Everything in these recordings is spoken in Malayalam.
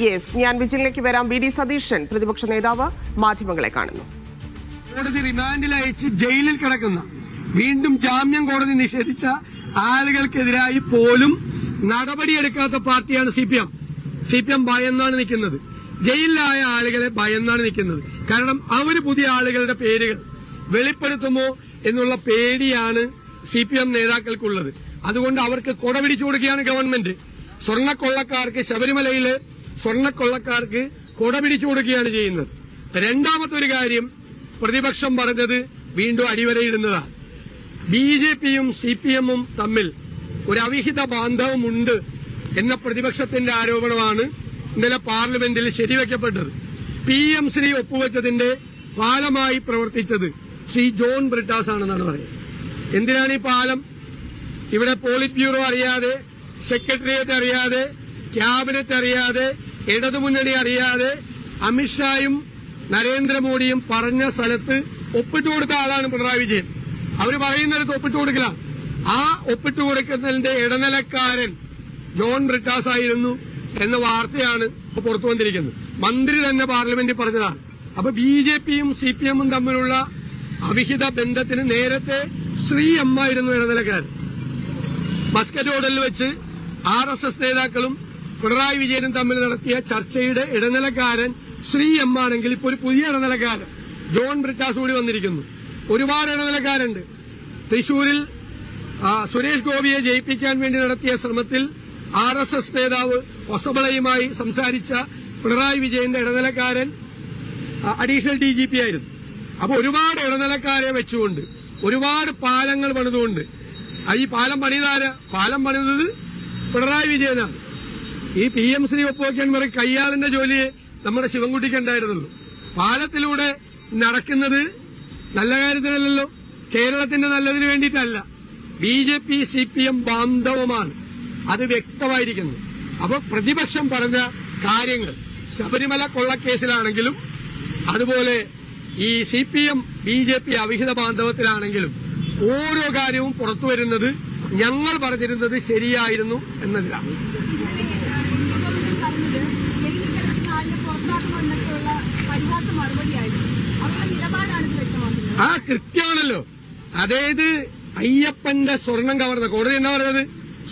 യെസ്, ഞാൻ വിജിലിലേക്ക് വരാം. വി ഡി സതീശൻ പ്രതിപക്ഷ നേതാവ് മാധ്യമങ്ങളെ കാണുന്നു. കോടതി റിമാൻഡിൽ അയച്ച് ജയിലിൽ കിടക്കുന്ന, വീണ്ടും ജാമ്യം കോടതി നിഷേധിച്ച ആളുകൾക്കെതിരായി പോലും നടപടിയെടുക്കാത്ത പാർട്ടിയാണ് CPM ഭയന്നാണ് നിൽക്കുന്നത്. ജയിലിലായ ആളുകളെ ഭയന്നാണ് നിൽക്കുന്നത്. കാരണം അവര് പുതിയ ആളുകളുടെ പേരുകൾ വെളിപ്പെടുത്തുമോ എന്നുള്ള പേടിയാണ് CPM നേതാക്കൾക്കുള്ളത്. അതുകൊണ്ട് അവർക്ക് കൊട പിടിച്ചു കൊടുക്കുകയാണ് ഗവൺമെന്റ്. സ്വർണ്ണക്കൊള്ളക്കാർക്ക്, ശബരിമലയിലെ സ്വർണ്ണക്കൊള്ളക്കാർക്ക് കൊട പിടിച്ചു കൊടുക്കുകയാണ് ചെയ്യുന്നത്. രണ്ടാമത്തെ ഒരു കാര്യം പ്രതിപക്ഷം പറഞ്ഞത് വീണ്ടും അടിവരയിടുന്നതാണ്. BJPയും CPMഉം തമ്മിൽ ഒരു അവിഹിത ബാന്ധവമുണ്ട് എന്ന പ്രതിപക്ഷത്തിന്റെ ആരോപണമാണ് ഇന്നലെ പാർലമെന്റിൽ ശരിവെക്കപ്പെട്ടത്. PM ശ്രീ ഒപ്പുവെച്ചതിന്റെ പാലമായി പ്രവർത്തിച്ചത് ശ്രീ ജോൺ ബ്രിട്ടാസ് ആണെന്നാണ് പറയുന്നത്. എന്തിനാണ് ഈ പാലം? ഇവിടെ പോളിറ്റ് ബ്യൂറോ അറിയാതെ, സെക്രട്ടേറിയറ്റ് അറിയാതെ, ക്യാബിനറ്റ് അറിയാതെ, ഇടതുമുന്നണി അറിയാതെ അമിത്ഷായും നരേന്ദ്രമോദിയും പറഞ്ഞ സ്ഥലത്ത് ഒപ്പിട്ടു കൊടുത്ത ആളാണ് പിണറായി വിജയൻ. അവർ പറയുന്നിടത്ത് ഒപ്പിട്ടു കൊടുക്കലാണ്. ആ ഒപ്പിട്ടു കൊടുക്കുന്നതിന്റെ ഇടനിലക്കാരൻ ജോൺ ബ്രിട്ടാസ് ആയിരുന്നു എന്ന വാർത്തയാണ് ഇപ്പൊ പുറത്തു വന്നിരിക്കുന്നത്. മന്ത്രി തന്നെ പാർലമെന്റിൽ പറഞ്ഞതാണ്. അപ്പൊ BJPയും CPMഉം തമ്മിലുള്ള അവിഹിത ബന്ധത്തിന് നേരത്തെ ശ്രീ M ആയിരുന്നു ഇടനിലക്കാരൻ. മസ്കറ്റ് ഹോട്ടലിൽ വെച്ച് RSS നേതാക്കളും പിണറായി വിജയനും തമ്മിൽ നടത്തിയ ചർച്ചയുടെ ഇടനിലക്കാരൻ ശ്രീ M ആണെങ്കിൽ ഇപ്പോൾ ഒരു പുതിയ ഇടനിലക്കാരൻ ജോൺ ബ്രിട്ടാസ് കൂടി വന്നിരിക്കുന്നു. ഒരുപാട് ഇടനിലക്കാരുണ്ട്. തൃശൂരിൽ സുരേഷ് ഗോപിയെ ജയിപ്പിക്കാൻ വേണ്ടി നടത്തിയ ശ്രമത്തിൽ RSS നേതാവ് ഹൊസബളയുമായി സംസാരിച്ച പിണറായി വിജയന്റെ ഇടനിലക്കാരൻ അഡീഷണൽ DGP ആയിരുന്നു. അപ്പൊ ഒരുപാട് ഇടനിലക്കാരെ വെച്ചുകൊണ്ട് ഒരുപാട് പാലങ്ങൾ പണിതുകൊണ്ട്, ഈ പാലം പണിതത് പിണറായി വിജയനാണ്. ഈ PM ശ്രീ ഒപ്പുവയ്ക്കാൻ പറയും കയ്യാളിന്റെ ജോലിയെ നമ്മുടെ ശിവൻകുട്ടിക്ക് ഉണ്ടായിരുന്നുള്ളൂ. പാലത്തിലൂടെ നടക്കുന്നത് നല്ല കാര്യത്തിനല്ലല്ലോ, കേരളത്തിന്റെ നല്ലതിന് വേണ്ടിയിട്ടല്ല. BJP CPM ബാന്ധവമാണ്, അത് വ്യക്തമായിരിക്കുന്നു. അപ്പൊ പ്രതിപക്ഷം പറഞ്ഞ കാര്യങ്ങൾ ശബരിമല കൊള്ളക്കേസിലാണെങ്കിലും അതുപോലെ ഈ CPM BJP അവിഹിത ബാന്ധവത്തിലാണെങ്കിലും ഓരോ കാര്യവും പുറത്തു വരുന്നത് ഞങ്ങൾ പറഞ്ഞിരുന്നത് ശരിയായിരുന്നു എന്നതിലാണ്. ആ കൃത്യമാണല്ലോ. അതായത് അയ്യപ്പന്റെ സ്വർണം കവർന്ന കോടതി എന്താ പറയുന്നത്?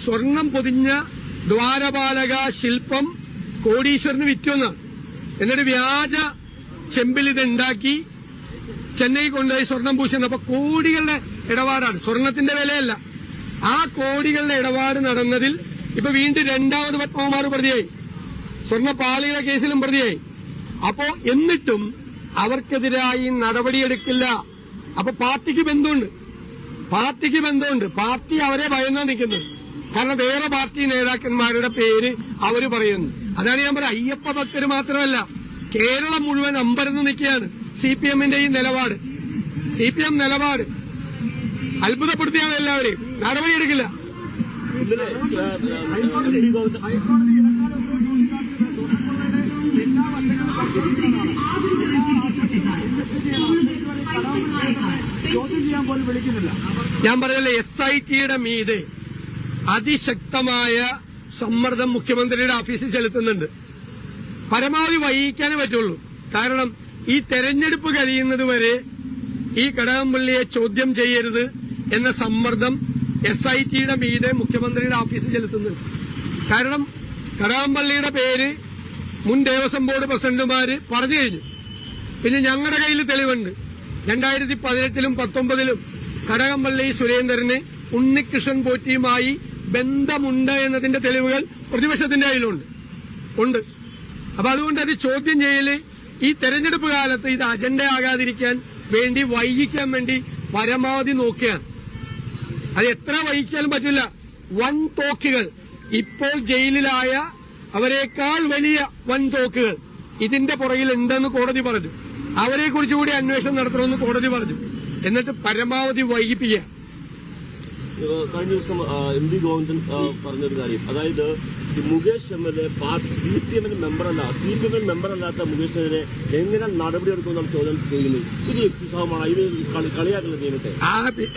സ്വർണം പൊതിഞ്ഞ ദ്വാരപാലക ശില്പം കോടീശ്വരന് വിറ്റുവെന്നാണ്. എന്നിട്ട് വ്യാജ ചെമ്പിൽ ഇത് ഉണ്ടാക്കി ചെന്നൈ കൊണ്ടുപോയി സ്വർണം പൂശുന്നപ്പോ കോടികളുടെ ഇടപാടാണ്, സ്വർണത്തിന്റെ വിലയല്ല. ആ കോടികളുടെ ഇടപാട് നടന്നതിൽ ഇപ്പൊ വീണ്ടും രണ്ടാമത് പത്മകുമാർ പ്രതിയായി, സ്വർണ്ണപ്പാളിയുടെ കേസിലും പ്രതിയായി. അപ്പോ എന്നിട്ടും അവർക്കെതിരായി നടപടിയെടുക്കില്ല. അപ്പൊ പാർട്ടിക്ക് ബന്ധമുണ്ട്. പാർട്ടി അവരെ ഭയന്നാ നിൽക്കുന്നത്. കാരണം വേറെ പാർട്ടി നേതാക്കന്മാരുടെ പേര് അവര് പറയുന്നു. അതാണ് ഞാൻ പറയുന്നത്. അയ്യപ്പ ഭക്തര് മാത്രമല്ല, കേരളം മുഴുവൻ അമ്പരന്ന് നിൽക്കുകയാണ് CPMന്റെ ഈ നിലപാട്. CPM നിലപാട് അത്ഭുതപ്പെടുത്തിയാണ് എല്ലാവരെയും. നടപടിയെടുക്കില്ല. ഞാൻ പറഞ്ഞല്ലേ, SITയുടെ മീതെ അതിശക്തമായ സമ്മർദ്ദം മുഖ്യമന്ത്രിയുടെ ഓഫീസിൽ ചെലുത്തുന്നുണ്ട്. പരമാവധി വൈകിക്കാനേ പറ്റുള്ളൂ. കാരണം ഈ തെരഞ്ഞെടുപ്പ് കഴിയുന്നതുവരെ ഈ കടകംപള്ളിയെ ചോദ്യം ചെയ്യരുത് എന്ന സമ്മർദ്ദം SITയുടെ മീതെ മുഖ്യമന്ത്രിയുടെ ഓഫീസിൽ ചെലുത്തുന്നുണ്ട്. കാരണം കടകംപള്ളിയുടെ പേര് മുൻ ദേവസ്വം ബോർഡ് പ്രസിഡന്റുമാര് പറഞ്ഞു കഴിഞ്ഞു. പിന്നെ ഞങ്ങളുടെ കയ്യിൽ തെളിവുണ്ട്. 2018ലും 2019ലും കടകംപള്ളി സുരേന്ദ്രന് ഉണ്ണികൃഷ്ണൻ പോറ്റിയുമായി ബന്ധമുണ്ട് എന്നതിന്റെ തെളിവുകൾ പ്രതിപക്ഷത്തിന്റെ കയ്യിലുണ്ട്. അപ്പൊ അതുകൊണ്ട് അത് ചോദ്യം ചെയ്യല് ഈ തെരഞ്ഞെടുപ്പ് കാലത്ത് ഇത് അജണ്ടയാകാതിരിക്കാൻ വേണ്ടി, വൈകിക്കാൻ വേണ്ടി പരമാവധി നോക്കുകയാണ്. അത് എത്ര വൈകിക്കാനും പറ്റില്ല. വൻതോക്കുകൾ, ഇപ്പോൾ ജയിലിലായ അവരെക്കാൾ വലിയ വൻതോക്കുകൾ ഇതിന്റെ പുറകിൽ ഉണ്ടെന്ന് കോടതി പറഞ്ഞു. അവരെ കുറിച്ച് കൂടി അന്വേഷണം നടത്തണമെന്ന് കോടതി പറഞ്ഞു. എന്നിട്ട് പരമാവധി വൈകിപ്പിക്കുക. കഴിഞ്ഞ ദിവസം MV ഗോവിന്ദൻ പറഞ്ഞൊരു കാര്യം, അതായത് മുകേഷ് MLA CPM മെമ്പർ അല്ലാത്ത മുകേഷിനെതിരെ എങ്ങനെ നടപടിയെടുക്കുമെന്നാണ് ചോദ്യം ചെയ്യുന്നത്. ഇത് യുക്തിസഹമാണ്, ഇത് കളിയാക്കുന്ന നിയമത്തെ.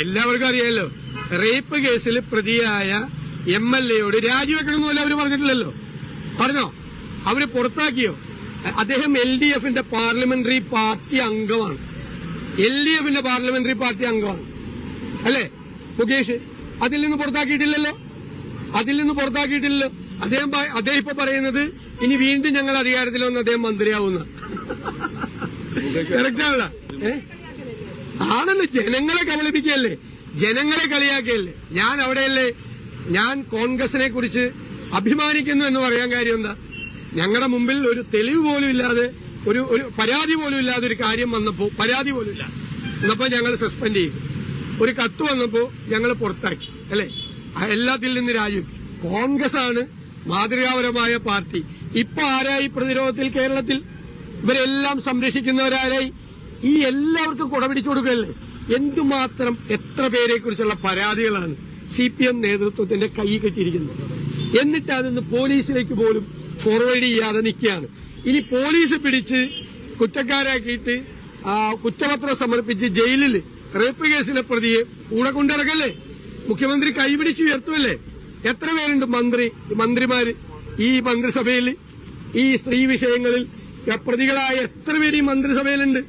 എല്ലാവർക്കും അറിയാമല്ലോ, റേപ്പ് കേസിൽ പ്രതിയായ MLAയോട് രാജിവെക്കണമെന്നല്ല അവർ പറഞ്ഞിട്ടില്ലല്ലോ. പറഞ്ഞോ? അവര് പുറത്താക്കിയോ? അദ്ദേഹം LDFന്റെ പാർലമെന്ററി പാർട്ടി അംഗമാണ്. LDFന്റെ പാർലമെന്ററി പാർട്ടി അംഗമാണ് അല്ലേ മുകേഷ്? അതിൽ നിന്ന് പുറത്താക്കിയിട്ടില്ലല്ലോ. അദ്ദേഹം ഇപ്പൊ പറയുന്നത് ഇനി വീണ്ടും ഞങ്ങൾ അധികാരത്തിൽ വന്ന് അദ്ദേഹം മന്ത്രിയാവുന്ന. കറക്റ്റാണല്ല? ആണല്ലോ, ജനങ്ങളെ കബളിപ്പിക്കുകയല്ലേ, ജനങ്ങളെ കളിയാക്കിയല്ലേ. ഞാൻ അവിടെയല്ലേ, ഞാൻ കോൺഗ്രസിനെ കുറിച്ച് അഭിമാനിക്കുന്നു എന്ന് പറയാൻ കാര്യം എന്താ? ഞങ്ങളുടെ മുമ്പിൽ ഒരു തെളിവ് പോലും ഇല്ലാതെ, ഒരു പരാതി പോലും ഇല്ലാതെ ഒരു കാര്യം വന്നപ്പോ, പരാതി പോലും ഇല്ല എന്നപ്പോ ഞങ്ങൾ സസ്പെൻഡ് ചെയ്തു. ഒരു കത്ത് വന്നപ്പോ ഞങ്ങൾ പുറത്താക്കി അല്ലെ, എല്ലാത്തിൽ നിന്ന് രാജിവെച്ചു. കോൺഗ്രസ് ആണ് മാതൃകാപരമായ പാർട്ടി. ഇപ്പൊ ആരായി പ്രതിരോധത്തിൽ കേരളത്തിൽ? ഇവരെല്ലാം സംരക്ഷിക്കുന്നവരാരായി? ഈ എല്ലാവർക്കും കുടപിടിച്ചു കൊടുക്കുകയല്ലേ. എന്തുമാത്രം, എത്ര പേരെ കുറിച്ചുള്ള പരാതികളാണ് CPM നേതൃത്വത്തിന്റെ കൈ കെട്ടിയിരിക്കുന്നത്. എന്നിട്ട് അതൊന്ന് പോലീസിലേക്ക് പോലും ഫോർവേഡ് ചെയ്യാതെ നിൽക്കുകയാണ്. ഇനി പോലീസ് പിടിച്ച് കുറ്റക്കാരാക്കിയിട്ട് കുറ്റപത്രം സമർപ്പിച്ച് ജയിലിൽ റേപ്പ് കേസിലെ പ്രതിയെ കൂടെ കൊണ്ടിറക്കല്ലേ. മുഖ്യമന്ത്രി കൈപിടിച്ച് ഉയർത്തുമല്ലേ. എത്ര പേരുണ്ട് മന്ത്രിമാര് ഈ മന്ത്രിസഭയിൽ? ഈ സ്ത്രീ വിഷയങ്ങളിൽ പ്രതികളായ എത്ര പേര് ഈ മന്ത്രിസഭയിലുണ്ട്?